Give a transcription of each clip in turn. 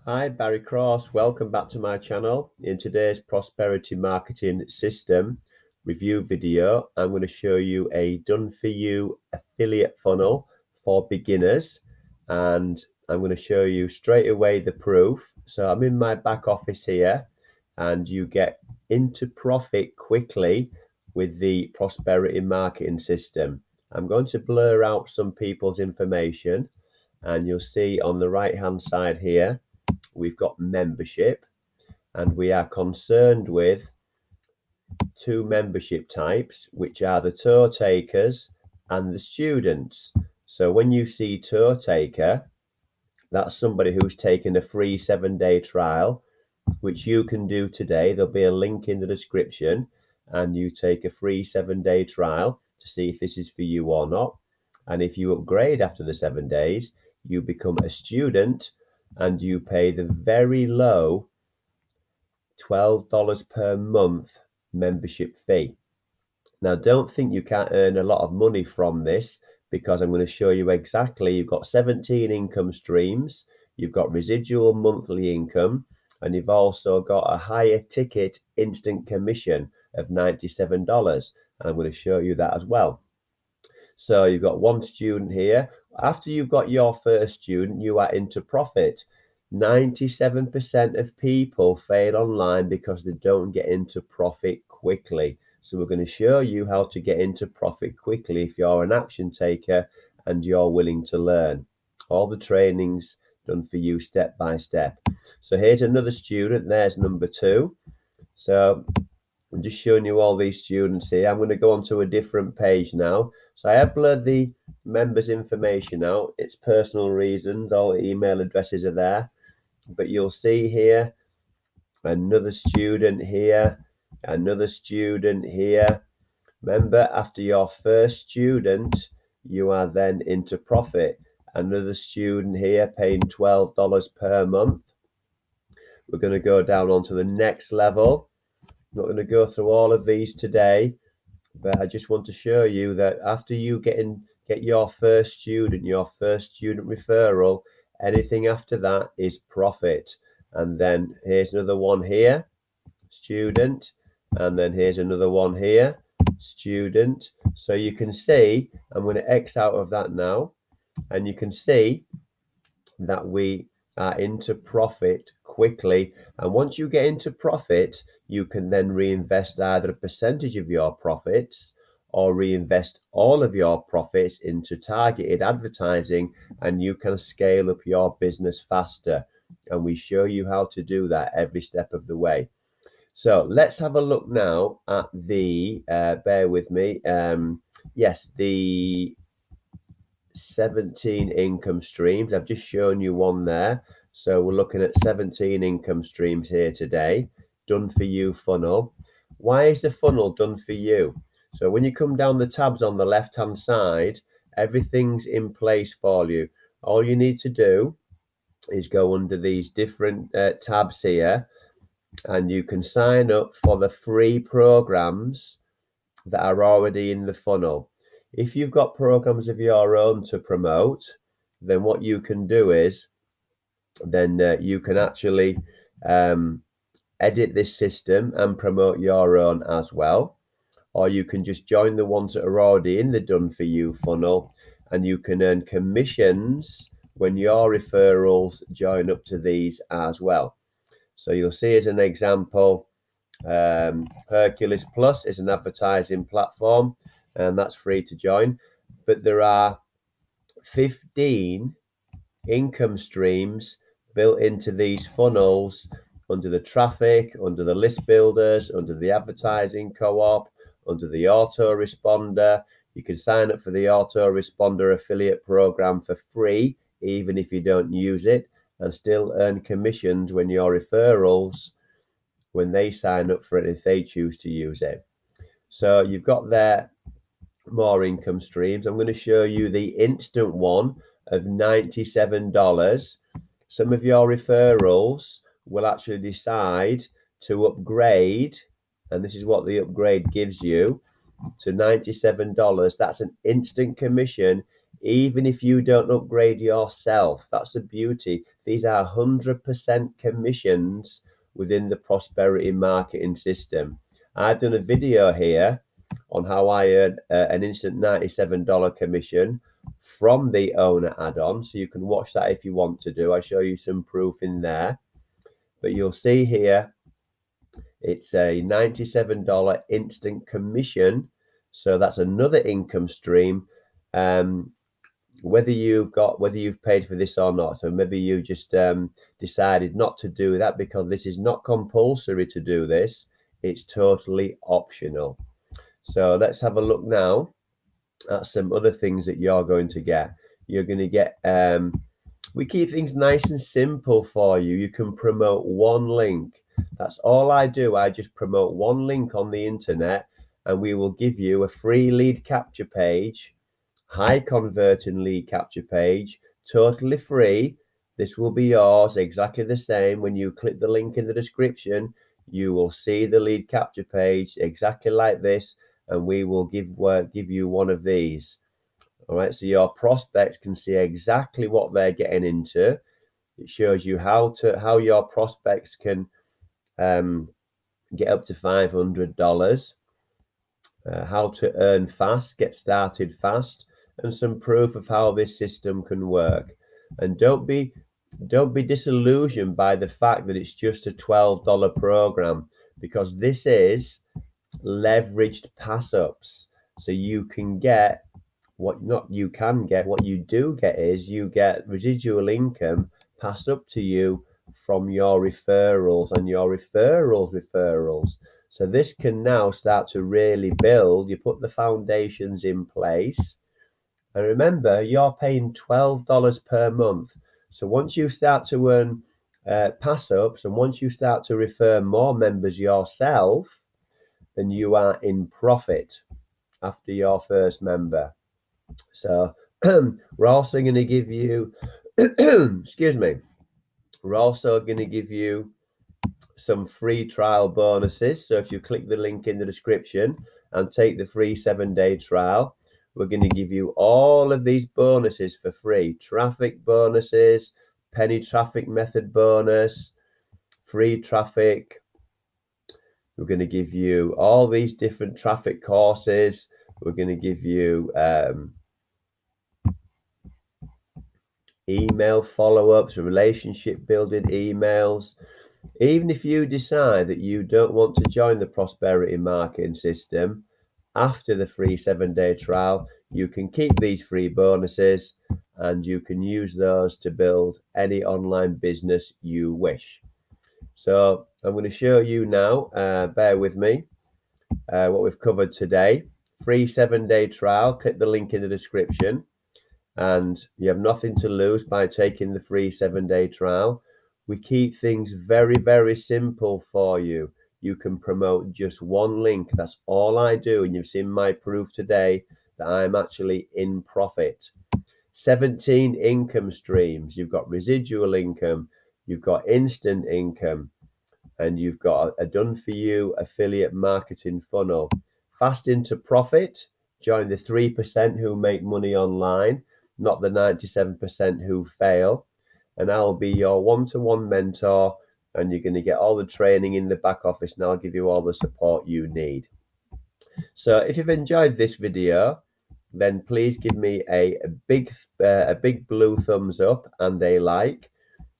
Hi, Barry Cross. Welcome back to my channel. In today's prosperity marketing system review video, I'm going to show you a done-for-you affiliate funnel for beginners, and I'm going to show you straight away the proof. So I'm in my back office here, and you get into profit quickly with the prosperity marketing system. I'm going to blur out some people's information, and you'll see on the right hand side here we've got membership, and we are concerned with two membership types, which are the tour takers and the students. So when you see tour taker, that's somebody who's taken a free 7-day trial, which you can do today. There'll be a link in the description, and you take a free 7-day trial to see if this is for you or not. And if you upgrade after the 7 days, you become a student and you pay the very low $12 per month membership fee. Now, don't think you can't earn a lot of money from this, because I'm going to show you exactly. You've got 17 income streams, you've got residual monthly income, and you've also got a higher ticket instant commission of $97. And I'm going to show you that as well. So you've got one student here. After you've got your first student, you are into profit. 97% of people fail online because they don't get into profit quickly. So we're going to show you how to get into profit quickly if you're an action taker and you're willing to learn. All the trainings done for you step by step. So here's another student. There's number 2. So I'm just showing you all these students here. I'm going to go on to a different page now. So I have blurred the members' information out. It's personal reasons. All the email addresses are there. But you'll see here another student here, another student here. Remember, after your first student, you are then into profit. Another student here paying $12 per month. We're going to go down onto the next level. I'm not going to go through all of these today, but I just want to show you that after you get your first student referral, anything after that is profit. And then here's another one here, student, and then here's another one here, student. So you can see, I'm going to X out of that now, and you can see that we are into profit quickly. And once you get into profit, you can then reinvest either a percentage of your profits or reinvest all of your profits into targeted advertising, and you can scale up your business faster. And we show you how to do that every step of the way. So let's have a look now at the, bear with me, yes, the 17 income streams. I've just shown you one there. So we're looking at 17 income streams here today. Done for you funnel. Why is the funnel done for you? So when you come down the tabs on the left hand side, everything's in place for you. All you need to do is go under these different tabs here, and you can sign up for the free programs that are already in the funnel. If you've got programs of your own to promote, then what you can do is then you can actually edit this system and promote your own as well. Or you can just join the ones that are already in the done for you funnel, and you can earn commissions when your referrals join up to these as well. So you'll see as an example, Hercules Plus is an advertising platform, and that's free to join. But there are 15 income streams built into these funnels under the traffic, under the list builders, under the advertising co-op, under the autoresponder. You can sign up for the autoresponder affiliate program for free, even if you don't use it, and still earn commissions when your referrals, when they sign up for it, if they choose to use it. So you've got there more income streams. I'm going to show you the instant one of $97. Some of your referrals will actually decide to upgrade, and this is what the upgrade gives you, to $97. That's an instant commission even if you don't upgrade yourself. That's the beauty. These are 100% commissions within the prosperity marketing system. I've done a video here on how I earn an instant $97 commission from the owner add-on, so you can watch that if you want to do. I show you some proof in there, but you'll see here it's a $97 instant commission, so that's another income stream. Whether you've paid for this or not, or maybe you just decided not to do that because this is not compulsory to do this, it's totally optional. So let's have a look now at some other things that you're going to get. You're going to get we keep things nice and simple for you. You can promote one link. That's all I do. I just promote one link on the internet, and we will give you a free lead capture page, high converting lead capture page, totally free. This will be yours exactly the same. When you click the link in the description, you will see the lead capture page exactly like this, and we will give you one of these. All right, so your prospects can see exactly what they're getting into. It shows you how your prospects can get up to $500, how to earn fast, get started fast, and some proof of how this system can work. And don't be disillusioned by the fact that it's just a $12 program, because this is leveraged pass ups. So you can get what you do get is you get residual income passed up to you from your referrals and your referrals. So this can now start to really build. You put the foundations in place, and remember, you're paying $12 per month. So once you start to earn pass ups, and once you start to refer more members yourself, then you are in profit after your first member. So we're also going to give you, excuse me, we're also going to give you some free trial bonuses. So if you click the link in the description and take the free 7-day trial, we're going to give you all of these bonuses for free. Traffic bonuses, penny traffic method bonus, free traffic. We're going to give you all these different traffic courses. We're going to give you email follow-ups, relationship building emails. Even if you decide that you don't want to join the prosperity marketing system after the free 7-day trial, you can keep these free bonuses and you can use those to build any online business you wish. So I'm going to show you now, bear with me, what we've covered today. Free 7-day trial, click the link in the description, and you have nothing to lose by taking the free 7-day trial. We keep things very, very simple for you. You can promote just one link. That's all I do, and you've seen my proof today that I'm actually in profit. 17 income streams. You've got residual income, you've got instant income, and you've got a done for you affiliate marketing funnel. Fast into profit. Join the 3% who make money online, not the 97% who fail. And I'll be your one-to-one mentor, and you're going to get all the training in the back office, and I'll give you all the support you need. So if you've enjoyed this video, then please give me a big blue thumbs up and a like,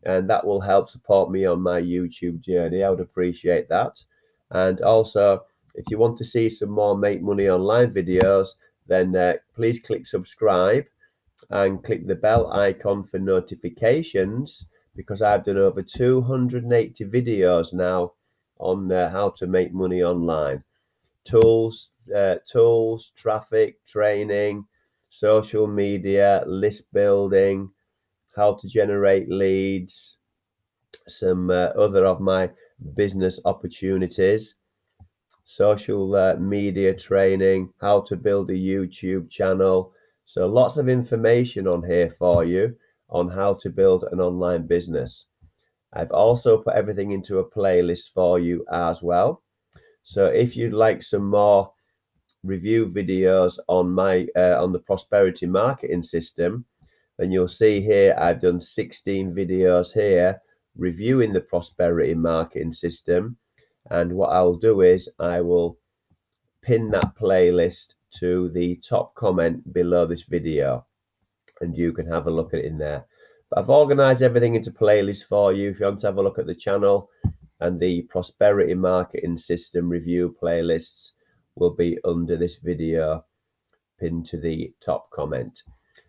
and that will help support me on my YouTube journey. I would appreciate that. And also, if you want to see some more Make Money Online videos, then please click subscribe and click the bell icon for notifications, because I've done over 280 videos now on how to make money online. Tools, traffic, training, social media, list building, how to generate leads, some other of my business opportunities, social media training, how to build a YouTube channel. So lots of information on here for you on how to build an online business. I've also put everything into a playlist for you as well. So if you'd like some more review videos on my on the prosperity marketing system, then you'll see here I've done 16 videos here reviewing the prosperity marketing system. And what I'll do is I will pin that playlist to the top comment below this video, and you can have a look at it in there. But I've organized everything into playlists for you if you want to have a look at the channel, and the prosperity marketing system review playlists will be under this video pinned to the top comment.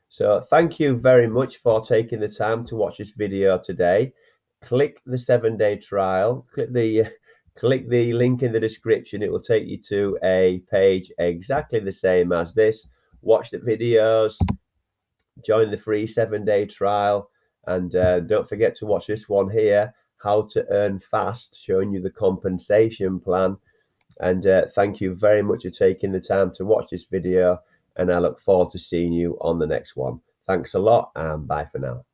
So thank you very much for taking the time to watch this video today. Click the 7-day trial, click the link in the description. It will take you to a page exactly the same as this. Watch the videos, join the free 7-day trial, and don't forget to watch this one here, how to earn fast, showing you the compensation plan. And thank you very much for taking the time to watch this video, and I look forward to seeing you on the next one. Thanks a lot, and bye for now.